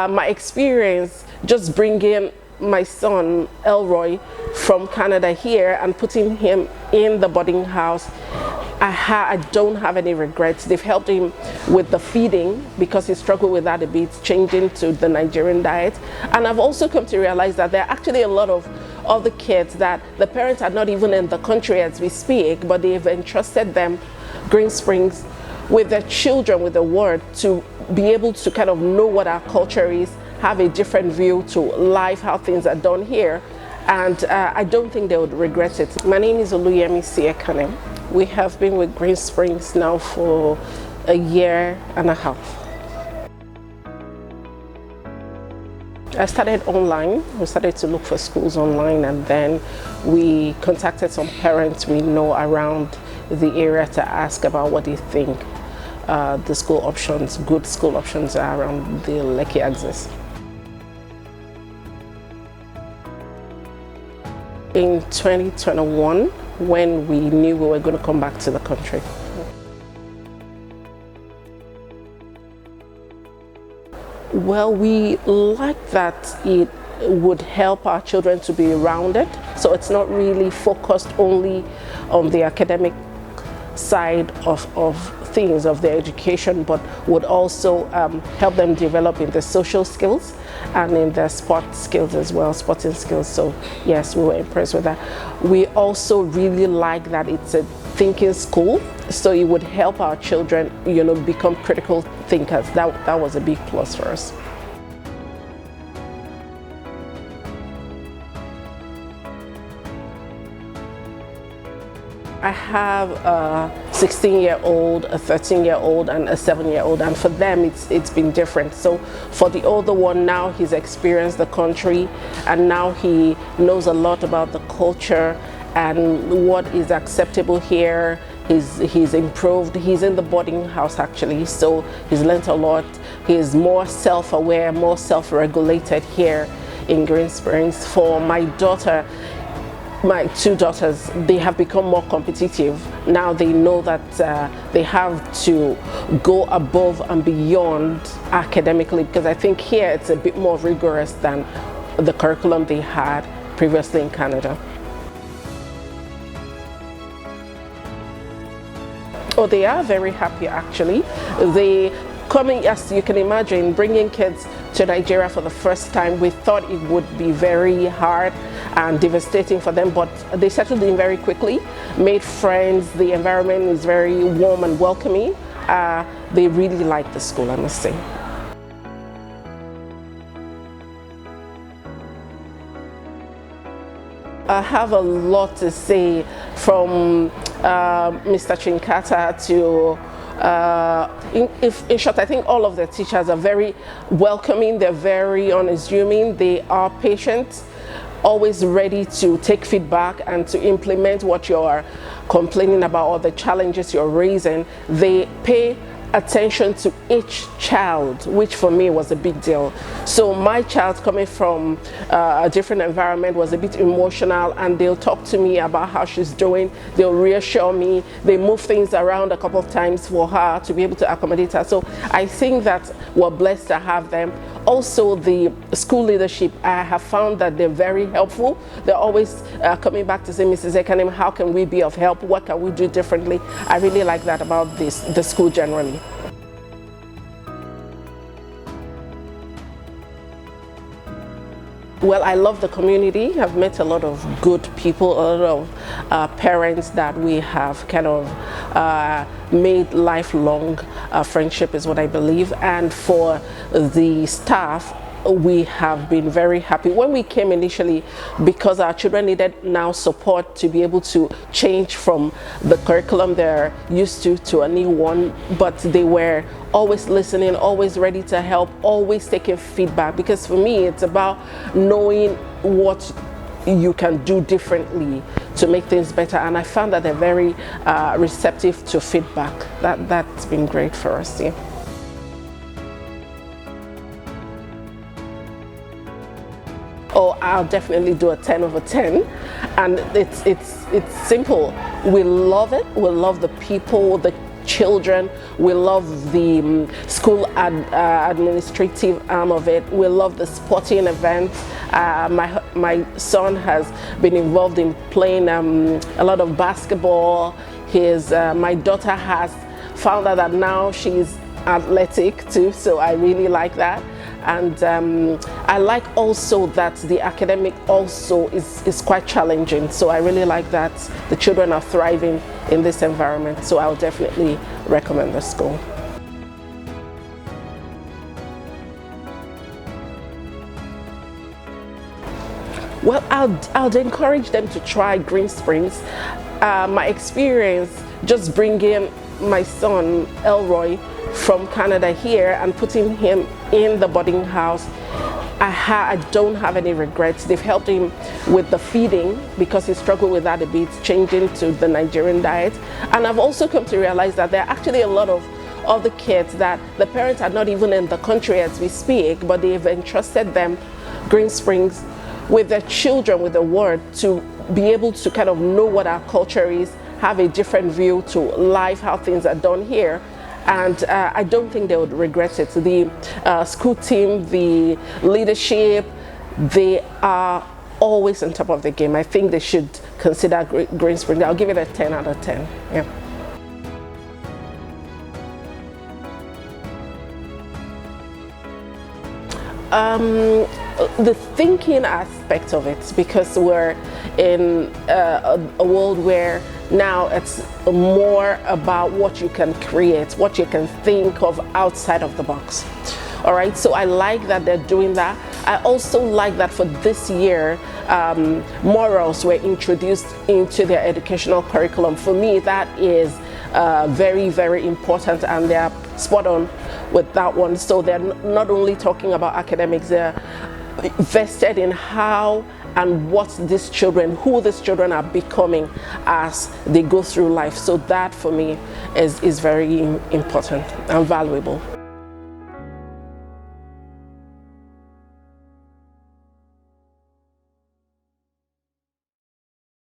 my experience just bringing my son Elroy from Canada here and putting him in the boarding house, I don't have any regrets. They've helped him with the feeding because he struggled with that a bit, changing to the Nigerian diet. And I've also come to realize that there are actually a lot of other kids that the parents are not even in the country as we speak, but they've entrusted them, Green Springs, with their children, with the word, to be able to kind of know what our culture is, have a different view to life, how things are done here. And I don't think they would regret it. My name is Oluyemi Siekane. We have been with Green Springs now for a year and a half. I started online. We started to look for schools online, and then we contacted some parents we know around the area to ask about what they think the school options, good school options are around the Lekki axis. In 2021, when we knew we were going to come back to the country. Well, we like that it would help our children to be rounded, so it's not really focused only on the academic side of things, of their education, but would also help them develop in the social skills and in their sport skills as well, sporting skills. So yes, we were impressed with that. We also really like that it's a thinking school, so it would help our children, you know, become critical thinkers. That was a big plus for us. I have a 16-year-old, a 13-year-old, and a 7-year-old, and for them it's been different. So for the older one, now he's experienced the country, and now he knows a lot about the culture and what is acceptable here. He's improved. He's in the boarding house actually, so he's learned a lot. He's more self-aware, more self-regulated here in Green Springs. For my daughter, my two daughters, they have become more competitive. Now they know that they have to go above and beyond academically, because I think here it's a bit more rigorous than the curriculum they had previously in Canada. Oh, they are very happy actually. They coming, as you can imagine, bringing kids to Nigeria for the first time, we thought it would be very hard and devastating for them, but they settled in very quickly, made friends, the environment is very warm and welcoming. They really like the school, I must say. I have a lot to say, from Mr. Chinkata to in short, I think all of the teachers are very welcoming, they're very unassuming, they are patient, always ready to take feedback and to implement what you're complaining about or the challenges you're raising. They pay attention to each child, which for me was a big deal. So my child coming from a different environment was a bit emotional, and they'll talk to me about how she's doing, they'll reassure me, they move things around a couple of times for her to be able to accommodate her. So I think that we're blessed to have them. Also, the school leadership, I have found that they're very helpful. They're always coming back to say, Mrs. Ekanem, how can we be of help? What can we do differently? I really like that about the school generally. Well, I love the community. I've met a lot of good people, a lot of parents that we have kind of made lifelong friendship is what I believe. And for the staff, we have been very happy. When we came initially, because our children needed now support to be able to change from the curriculum they're used to a new one, but they were always listening, always ready to help, always taking feedback, because for me it's about knowing what you can do differently to make things better, and I found that they're very receptive to feedback. That's been great for us. Yeah. Oh, I'll definitely do a 10 over 10, and it's simple. We love it. We love the people, the children. We love the administrative arm of it. We love the sporting events. My son has been involved in playing a lot of basketball. My daughter has found out that now she's athletic too, so I really like that. And I like also that the academic also is quite challenging, so I really like that the children are thriving in this environment, so I'll definitely recommend the school. Well, I'd encourage them to try Green Springs. My experience just bringing my son Elroy from Canada here and putting him in the boarding house, I don't have any regrets. They've helped him with the feeding because he struggled with that a bit, changing to the Nigerian diet. And I've also come to realize that there are actually a lot of other kids that the parents are not even in the country as we speak, but they've entrusted them, Green Springs, with their children, with the word, to be able to kind of know what our culture is, have a different view to life, how things are done here. And I don't think they would regret it. The school team, the leadership, they are always on top of the game. I think they should consider Green Springs. I'll give it a 10 out of 10. Yeah. The thinking aspect of it, because we're in a world where now it's more about what you can create, what you can think of outside of the box. All right, so I like that they're doing that. I also like that for this year, morals were introduced into their educational curriculum. For me, that is very, very important, and they're spot on with that one. So they're not only talking about academics, they're vested in how and what these children, who these children are becoming as they go through life. So that for me is very important and valuable.